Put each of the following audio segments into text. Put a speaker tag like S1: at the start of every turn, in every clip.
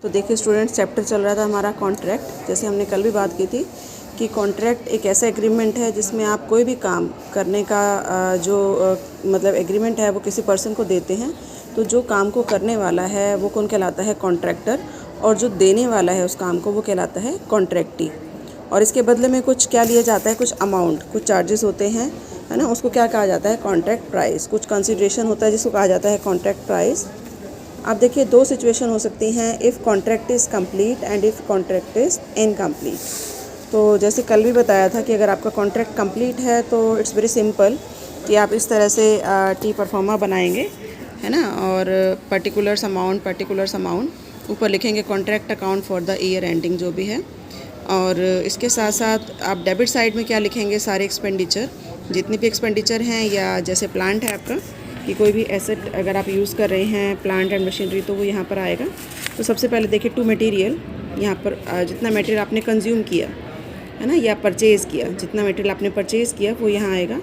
S1: तो देखिए students, chapter चल रहा था हमारा कॉन्ट्रैक्ट। जैसे हमने कल भी बात की थी कि कॉन्ट्रैक्ट एक ऐसा एग्रीमेंट है जिसमें आप कोई भी काम करने का मतलब एग्रीमेंट है वो किसी पर्सन को देते हैं। तो जो काम को करने वाला है वो कौन कहलाता है? कॉन्ट्रैक्टर। और जो देने वाला है उस काम को वो कहलाता है कॉन्ट्रैक्टी। और इसके बदले में कुछ क्या लिया जाता है? कुछ अमाउंट, कुछ चार्जेस होते हैं, है ना। उसको क्या कहा जाता है? Contract price. कुछ कंसिडरेशन होता है जिसको कहा जाता है कॉन्ट्रैक्ट प्राइस। आप देखिए, दो सिचुएशन हो सकती हैं, if contract is complete and if contract is incomplete. तो जैसे कल भी बताया था कि अगर आपका कॉन्ट्रैक्ट कंप्लीट है तो इट्स वेरी सिंपल कि आप इस तरह से टी परफॉर्मा बनाएंगे, है ना। और पर्टिकुलर्स अमाउंट ऊपर लिखेंगे contract account for the year ending जो भी है। और इसके साथ साथ आप डेबिट साइड में क्या लिखेंगे? सारे एक्सपेंडिचर, जितनी भी एक्सपेंडिचर हैं, या जैसे प्लांट है आपका कि कोई भी एसेट अगर आप यूज़ कर रहे हैं, प्लांट एंड मशीनरी, तो वो यहाँ पर आएगा। तो सबसे पहले देखिए टू मटेरियल, यहाँ पर जितना मटेरियल आपने कंज्यूम किया है ना, या परचेज़ किया, जितना मटेरियल आपने परचेज़ किया वो यहाँ आएगा।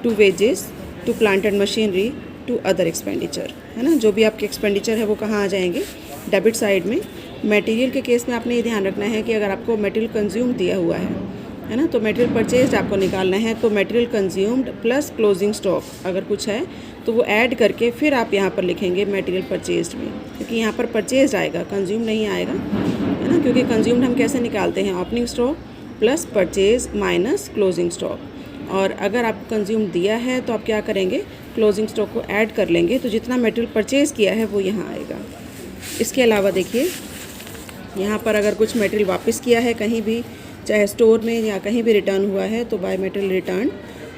S1: To wages, to plant and machinery, to other expenditure, है ना। जो भी आपके एक्सपेंडिचर है वो कहाँ आ जाएंगे? डेबिट साइड में। मटेरियल के केस में आपने ये ध्यान रखना है कि अगर आपको मटेरियल कंज्यूम दिया हुआ है ना, तो मटेरियल परचेज आपको निकालना है। तो material consumed plus closing stock अगर कुछ है तो वो ऐड करके फिर आप यहाँ पर लिखेंगे मटेरियल परचेज्ड में, क्योंकि यहाँ पर परचेज्ड आएगा, कंज्यूम नहीं आएगा, है ना। क्योंकि कंज्यूम्ड हम कैसे निकालते हैं? Opening stock plus purchase minus closing stock. और अगर आप कंज्यूम दिया है तो आप क्या करेंगे? क्लोजिंग स्टॉक को ऐड कर लेंगे, तो जितना मटेरियल परचेज़ किया है वो यहाँ आएगा। इसके अलावा देखिए, यहाँ पर अगर कुछ मटेरियल वापस किया है कहीं भी, चाहे स्टोर में या कहीं भी रिटर्न हुआ है, तो by material return,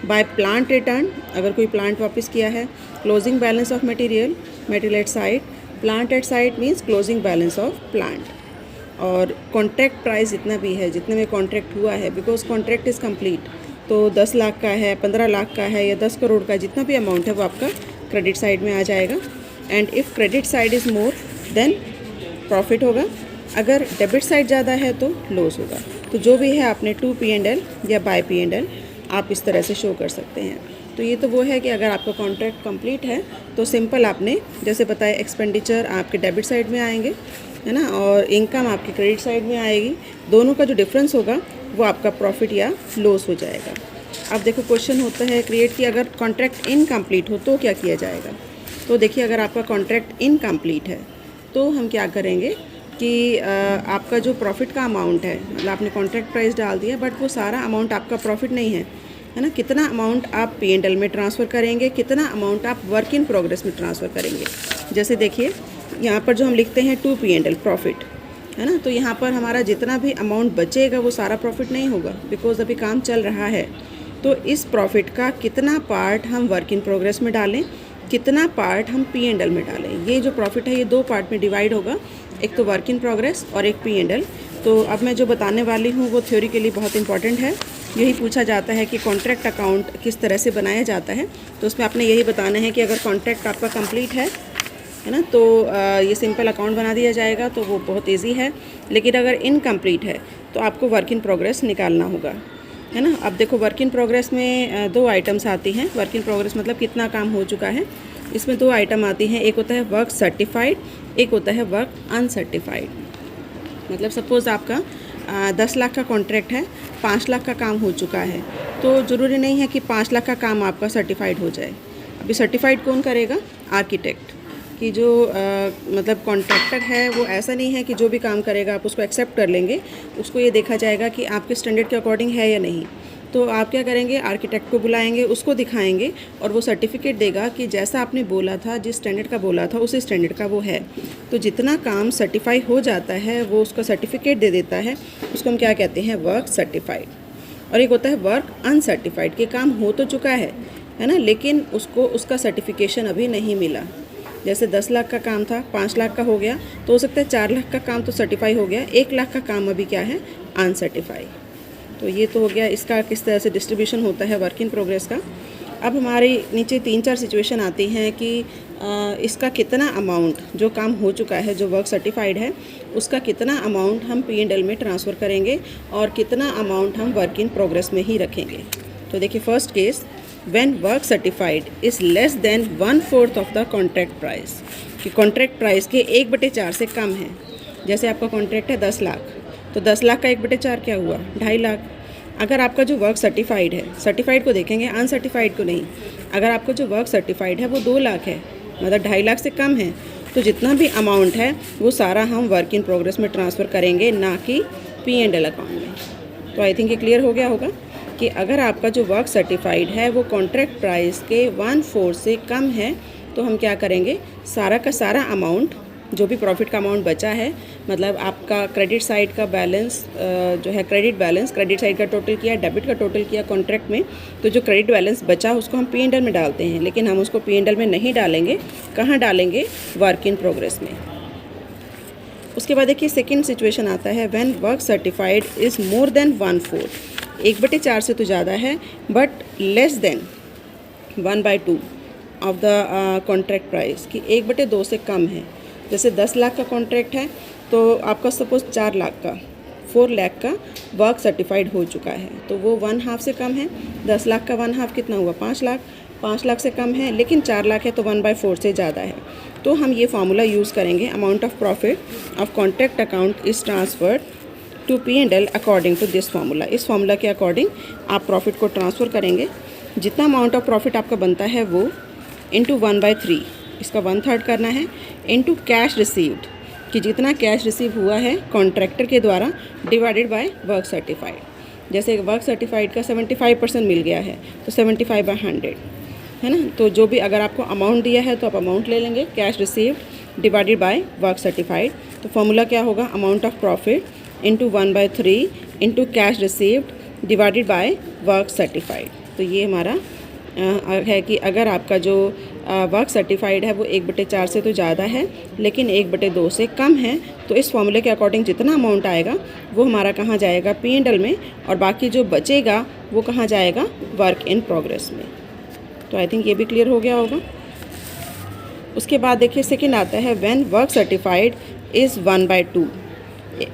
S1: by plant return, अगर कोई प्लांट वापस किया है, closing balance of material at site, plant at site means closing balance of plant. और कॉन्ट्रैक्ट प्राइस जितना भी है, जितने में कॉन्ट्रैक्ट हुआ है, बिकॉज कॉन्ट्रैक्ट इज़ कंप्लीट, तो 10 लाख का है, 15 लाख का है, या 10 करोड़ का, जितना भी अमाउंट है वो आपका क्रेडिट साइड में आ जाएगा। And if credit side is more than profit होगा, अगर डेबिट साइड ज़्यादा है तो लॉस होगा। तो जो भी है आपने टू P&L या बाय P&L आप इस तरह से शो कर सकते हैं। तो ये तो वो है कि अगर आपका कॉन्ट्रैक्ट कंप्लीट है तो सिंपल आपने जैसे बताया, एक्सपेंडिचर आपके डेबिट साइड में आएंगे, है ना, और इनकम आपकी क्रेडिट साइड में आएगी। दोनों का जो डिफरेंस होगा वो आपका प्रॉफिट या लॉस हो जाएगा। अब देखो क्वेश्चन होता है क्रिएट कि अगर कॉन्ट्रैक्ट इनकम्प्लीट हो तो क्या किया जाएगा। तो देखिए, अगर आपका कॉन्ट्रैक्ट इनकम्प्लीट है तो हम क्या करेंगे कि आपका जो प्रॉफिट का अमाउंट है, मतलब आपने कॉन्ट्रैक्ट प्राइस डाल दिया बट वो सारा अमाउंट आपका प्रॉफिट नहीं है, है ना। कितना अमाउंट आप P&L में ट्रांसफ़र करेंगे, कितना अमाउंट आप वर्क इन प्रोग्रेस में ट्रांसफ़र करेंगे। जैसे देखिए यहाँ पर जो हम लिखते हैं टू P&L प्रॉफिट, है ना, तो यहाँ पर हमारा जितना भी अमाउंट बचेगा वो सारा प्रॉफिट नहीं होगा, बिकॉज अभी काम चल रहा है। तो इस प्रॉफिट का कितना पार्ट हम वर्क इन प्रोग्रेस में डालें, कितना पार्ट हम P&L में डालें। ये जो प्रॉफिट है ये दो पार्ट में डिवाइड होगा, एक तो वर्क इन प्रोग्रेस और एक P&L। तो अब मैं जो बताने वाली हूँ वो थ्योरी के लिए बहुत इंपॉर्टेंट है। यही पूछा जाता है कि कॉन्ट्रैक्ट अकाउंट किस तरह से बनाया जाता है। तो उसमें आपने यही बताना है कि अगर कॉन्ट्रैक्ट आपका कंप्लीट है ना, तो ये सिंपल अकाउंट बना दिया जाएगा, तो वो बहुत ईजी है। लेकिन अगर इनकम्प्लीट है तो आपको वर्क इन प्रोग्रेस निकालना होगा, है ना। अब देखो, वर्क इन प्रोग्रेस में दो आइटम्स आती हैं। वर्क इन प्रोग्रेस मतलब कितना काम हो चुका है, इसमें दो आइटम आती हैं। एक होता है वर्क सर्टिफाइड, एक होता है वर्क अनसर्टिफाइड। मतलब सपोज़ आपका 10 लाख का कॉन्ट्रैक्ट है, 5 लाख का काम हो चुका है, तो ज़रूरी नहीं है कि 5 लाख का काम आपका सर्टिफाइड हो जाए। अभी सर्टिफाइड कौन करेगा? आर्किटेक्ट। कि जो मतलब कॉन्ट्रैक्टर है वो ऐसा नहीं है कि जो भी काम करेगा आप उसको एक्सेप्ट कर लेंगे, उसको ये देखा जाएगा कि आपके स्टैंडर्ड के अकॉर्डिंग है या नहीं। तो आप क्या करेंगे? आर्किटेक्ट को बुलाएंगे, उसको दिखाएंगे और वो सर्टिफिकेट देगा कि जैसा आपने बोला था, जिस स्टैंडर्ड का बोला था उसी स्टैंडर्ड का वो है। तो जितना काम सर्टिफाई हो जाता है वो उसका सर्टिफिकेट दे देता है, उसको हम क्या कहते हैं? Work certified. और एक होता है वर्क अनसर्टिफाइड, कि काम हो तो चुका है ना, लेकिन उसको उसका सर्टिफिकेशन अभी नहीं मिला। जैसे 10 लाख का काम था, 5 लाख का हो गया, तो हो सकता है 4 लाख का काम तो सर्टिफाई हो गया, 1 लाख का काम अभी क्या है? अनसर्टिफाई। तो ये तो हो गया इसका किस तरह से डिस्ट्रीब्यूशन होता है वर्क इन प्रोग्रेस का। अब हमारी नीचे 3-4 सिचुएशन आती हैं कि इसका कितना अमाउंट, जो काम हो चुका है, जो वर्क सर्टिफाइड है, उसका कितना अमाउंट हम P&L में ट्रांसफ़र करेंगे और कितना अमाउंट हम वर्क इन प्रोग्रेस में ही रखेंगे। तो देखिए, first case, when work certified is less than 1/4 of the contract price, कि कॉन्ट्रैक्ट प्राइस के 1/4 से कम है। जैसे आपका कॉन्ट्रैक्ट है 10 लाख, तो 10 लाख का 1/4 क्या हुआ, 2.5 लाख। अगर आपका जो वर्क सर्टिफाइड है, सर्टिफाइड को देखेंगे, अनसर्टिफाइड को नहीं, अगर आपका जो वर्क सर्टिफाइड है वो 2 लाख है, मतलब 2.5 लाख से कम है, तो जितना भी अमाउंट है वो सारा हम वर्क इन प्रोग्रेस में ट्रांसफ़र करेंगे, ना कि P&L अकाउंट में। तो आई थिंक ये क्लियर हो गया होगा कि अगर आपका जो वर्क सर्टिफाइड है वो कॉन्ट्रैक्ट प्राइस के 1/4 से कम है, तो हम क्या करेंगे, सारा का सारा अमाउंट, जो भी प्रॉफिट का अमाउंट बचा है, मतलब आपका क्रेडिट साइड का बैलेंस जो है, क्रेडिट बैलेंस, क्रेडिट साइड का टोटल किया, डेबिट का टोटल किया कॉन्ट्रैक्ट में, तो जो क्रेडिट बैलेंस बचा उसको हम P&L में डालते हैं, लेकिन हम उसको P&L में नहीं डालेंगे। कहाँ डालेंगे, वर्क इन प्रोग्रेस में। उसके बाद देखिए सेकेंड सिचुएशन आता है, when work certified is more than 1/4, 1/4 से तो ज़्यादा है, but less than 1/2 of the contract price, कि 1/2 से कम है। जैसे 10 लाख का कॉन्ट्रैक्ट है, तो आपका सपोज 4 लाख का, 4 लाख का वर्क सर्टिफाइड हो चुका है, तो वो 1/2 से कम है। 10 लाख का 1/2 कितना हुआ, 5 लाख, 5 लाख से कम है, लेकिन 4 लाख है तो 1/4 से ज़्यादा है। तो हम ये फार्मूला यूज़ करेंगे, amount of profit of contract account is transferred to P&L according to this formula. इस फार्मूला के अकॉर्डिंग आप प्रॉफिट को ट्रांसफ़र करेंगे। जितना अमाउंट ऑफ प्रॉफिट आपका बनता है वो इंटू 1/3, इसका 1/3 करना है, इनटू कैश रिसीव्ड, कि जितना कैश रिसीव हुआ है कॉन्ट्रैक्टर के द्वारा, डिवाइडेड बाय वर्क सर्टिफाइड। जैसे वर्क सर्टिफाइड का 75% मिल गया है, तो 75/100 है ना। तो जो भी अगर आपको अमाउंट दिया है तो आप अमाउंट ले लेंगे, cash received divided by work certified. तो फॉर्मूला क्या होगा, amount of profit into 1/3 into cash received divided by work certified. तो ये हमारा है कि अगर आपका जो वर्क सर्टिफाइड है वो 1/4 से तो ज़्यादा है, लेकिन 1/2 से कम है, तो इस फॉर्मूले के अकॉर्डिंग जितना अमाउंट आएगा वो हमारा कहाँ जाएगा, P&L में, और बाकी जो बचेगा वो कहाँ जाएगा, वर्क इन प्रोग्रेस में। तो आई थिंक ये भी क्लियर हो गया होगा। उसके बाद देखिए सेकंड आता है, व्हेन वर्क सर्टिफाइड इज़ 1/2,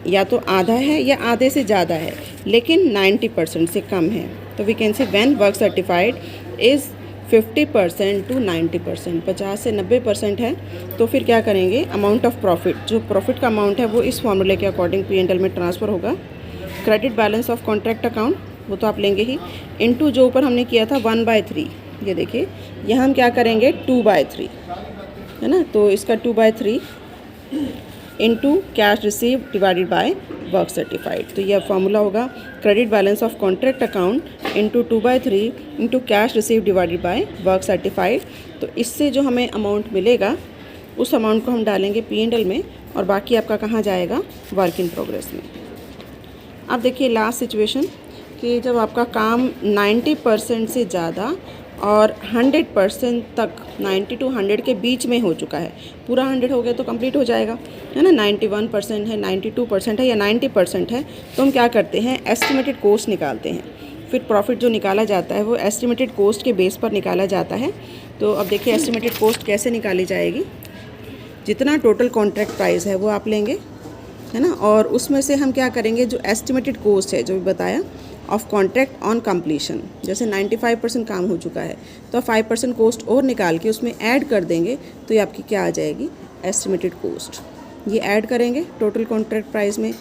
S1: या तो आधा है या आधे से ज़्यादा है, लेकिन 90% से कम है, तो we can say when work certified is 50% to 90%, 50 से 90% है, तो फिर क्या करेंगे, अमाउंट ऑफ प्रॉफिट, जो प्रॉफिट का अमाउंट है वो इस फॉर्मूले के अकॉर्डिंग P&L में ट्रांसफ़र होगा। Credit balance of contract account वो तो आप लेंगे ही, इनटू जो ऊपर हमने किया था 1/3, ये देखिए यहाँ हम क्या करेंगे 2/3 है ना, तो इसका 2/3 into cash receive divided by work certified. तो यह फार्मूला होगा credit balance of contract account into 2/3 into cash receive divided by work certified. तो इससे जो हमें अमाउंट मिलेगा उस अमाउंट को हम डालेंगे P&L में, और बाकी आपका कहाँ जाएगा, वर्क इन प्रोग्रेस में। अब देखिए लास्ट सिचुएशन, कि जब आपका काम 90% से ज़्यादा और 100% तक, 90 to 100 के बीच में हो चुका है, पूरा 100 हो गया तो कंप्लीट हो जाएगा, है ना। 91% है, 92% है या 90% है, तो हम क्या करते हैं, एस्टिमेटेड कॉस्ट निकालते हैं। फिर प्रॉफिट जो निकाला जाता है वो एस्टिमेटेड कॉस्ट के बेस पर निकाला जाता है। तो अब देखिए एस्टिमेटेड कॉस्ट कैसे निकाली जाएगी, जितना टोटल कॉन्ट्रैक्ट प्राइस है वो आप लेंगे, है ना, और उसमें से हम क्या करेंगे, जो एस्टिमेटेड कॉस्ट है जो भी बताया ऑफ कॉन्ट्रैक्ट ऑन कंप्लीशन, जैसे 95% काम हो चुका है तो 5% कॉस्ट और निकाल के उसमें ऐड कर देंगे, तो ये आपकी क्या आ जाएगी, एस्टिमेटेड कॉस्ट। ये ऐड करेंगे टोटल कॉन्ट्रैक्ट प्राइस में,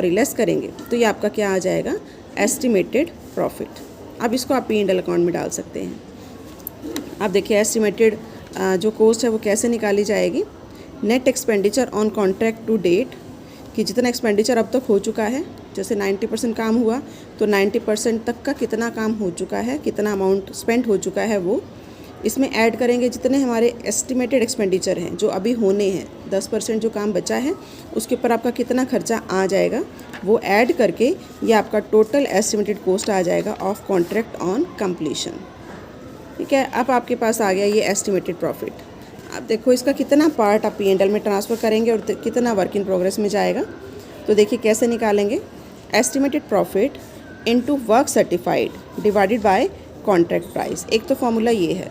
S1: लेस करेंगे, तो ये आपका क्या आ जाएगा, एस्टिमेटेड प्रॉफिट। अब इसको आप P&L अकाउंट में डाल सकते हैं। अब देखिए एस्टिमेटेड जो कॉस्ट है वो कैसे निकाली जाएगी, net expenditure on contract to date, कि जितना एक्सपेंडिचर अब तक हो चुका है, जैसे 90% काम हुआ तो 90% तक का कितना काम हो चुका है, कितना अमाउंट स्पेंड हो चुका है, वो इसमें ऐड करेंगे जितने हमारे एस्टिमेटेड एक्सपेंडिचर हैं जो अभी होने हैं, 10% जो काम बचा है उसके ऊपर आपका कितना खर्चा आ जाएगा, वो ऐड करके ये आपका टोटल एस्टिमेटेड कॉस्ट आ जाएगा ऑफ कॉन्ट्रैक्ट ऑन कंप्लीशन। ठीक है, अब आपके पास आ गया ये एस्टिमेटेड प्रॉफिट। अब देखो इसका कितना पार्ट आप P&L में ट्रांसफ़र करेंगे और कितना वर्क इन प्रोग्रेस में जाएगा। तो देखिए कैसे निकालेंगे, estimated profit into work certified divided by contract price. एक तो फॉर्मूला ये है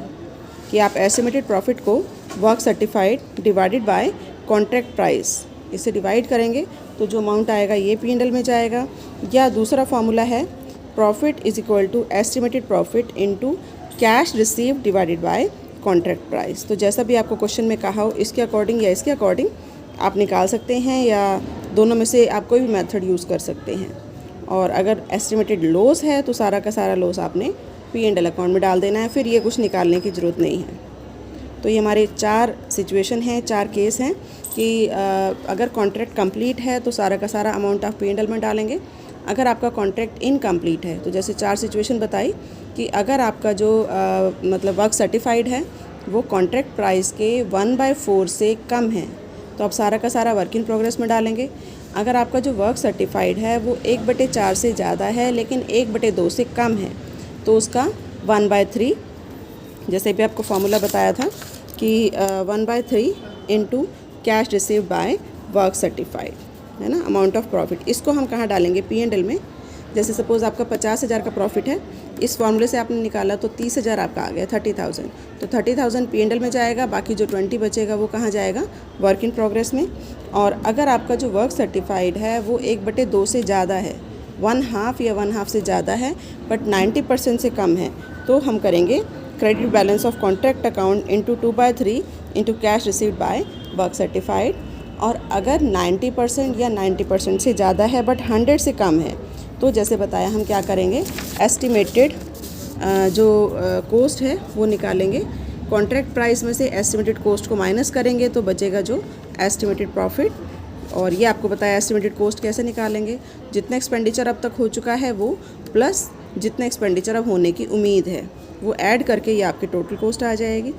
S1: कि आप एस्टिमेटेड प्रॉफिट को work certified divided by contract price, इसे डिवाइड करेंगे तो जो अमाउंट आएगा ये P&L में जाएगा। या दूसरा फॉर्मूला है profit is equal to estimated profit into cash receive divided by contract price. तो जैसा भी आपको क्वेश्चन में कहा हो इसके अकॉर्डिंग या इसके अकॉर्डिंग आप निकाल सकते हैं या दोनों में से आप कोई भी मेथड यूज़ कर सकते हैं। और अगर एस्टिमेटेड लॉस है तो सारा का सारा लॉस आपने P&L अकाउंट में डाल देना है, फिर ये कुछ निकालने की ज़रूरत नहीं है। तो ये हमारे 4 सिचुएशन हैं, 4 केस हैं कि अगर कॉन्ट्रैक्ट कंप्लीट है तो सारा का सारा अमाउंट आप P&L में डालेंगे। अगर आपका कॉन्ट्रैक्ट इनकम्प्लीट है तो जैसे 4 सिचुएशन बताई कि अगर आपका जो मतलब वर्क सर्टिफाइड है वो कॉन्ट्रैक्ट प्राइस के 1/4 से कम है तो आप सारा का सारा वर्क इन प्रोग्रेस में डालेंगे। अगर आपका जो वर्क सर्टिफाइड है वो 1/4 से ज़्यादा है लेकिन 1/2 से कम है तो उसका 1/3, जैसे भी आपको फार्मूला बताया था कि 1/3 into cash received by work certified, है ना, अमाउंट ऑफ प्रॉफिट। इसको हम कहाँ डालेंगे? P&L में। जैसे सपोज़ आपका 50,000 का प्रॉफिट है, इस फॉर्मूले से आपने निकाला तो 30,000 आपका आ गया, 30,000। तो 30,000 P&L में जाएगा, बाकी जो 20 बचेगा वो कहाँ जाएगा? वर्क इन प्रोग्रेस में। और अगर आपका जो वर्क सर्टिफाइड है वो 1/2 से ज़्यादा है, 1/2 या 1/2 से ज़्यादा है बट 90% से कम है, तो हम करेंगे credit balance of contract account into 2/3 into cash received by work certified. और अगर 90% या 90% से ज़्यादा है बट 100 से कम है तो जैसे बताया हम क्या करेंगे, एस्टिमेटेड जो कॉस्ट है वो निकालेंगे। कॉन्ट्रैक्ट प्राइस में से एस्टिमेटेड कॉस्ट को माइनस करेंगे तो बचेगा जो एस्टिमेटेड प्रॉफिट। और ये आपको बताया एस्टिमेटेड कॉस्ट कैसे निकालेंगे, जितना एक्सपेंडिचर अब तक हो चुका है वो प्लस जितना एक्सपेंडिचर अब होने की उम्मीद है वो ऐड करके ये आपकी टोटल कॉस्ट आ जाएगी।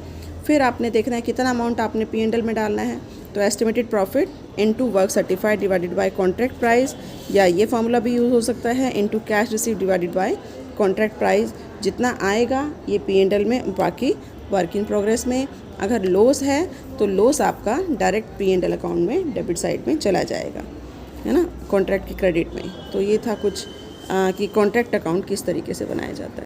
S1: फिर आपने देखना है कितना अमाउंट आपने P&L में डालना है, तो estimated profit into work certified divided by contract price, या ये फार्मूला भी यूज़ हो सकता है into cash receive divided by contract price. जितना आएगा ये P&L में, बाकी वर्क इन प्रोग्रेस में। अगर लॉस है तो लॉस आपका डायरेक्ट P&L अकाउंट में डेबिट साइड में चला जाएगा, है ना, कॉन्ट्रैक्ट की क्रेडिट में। तो ये था कुछ कि कॉन्ट्रैक्ट अकाउंट किस तरीके से बनाया जाता है।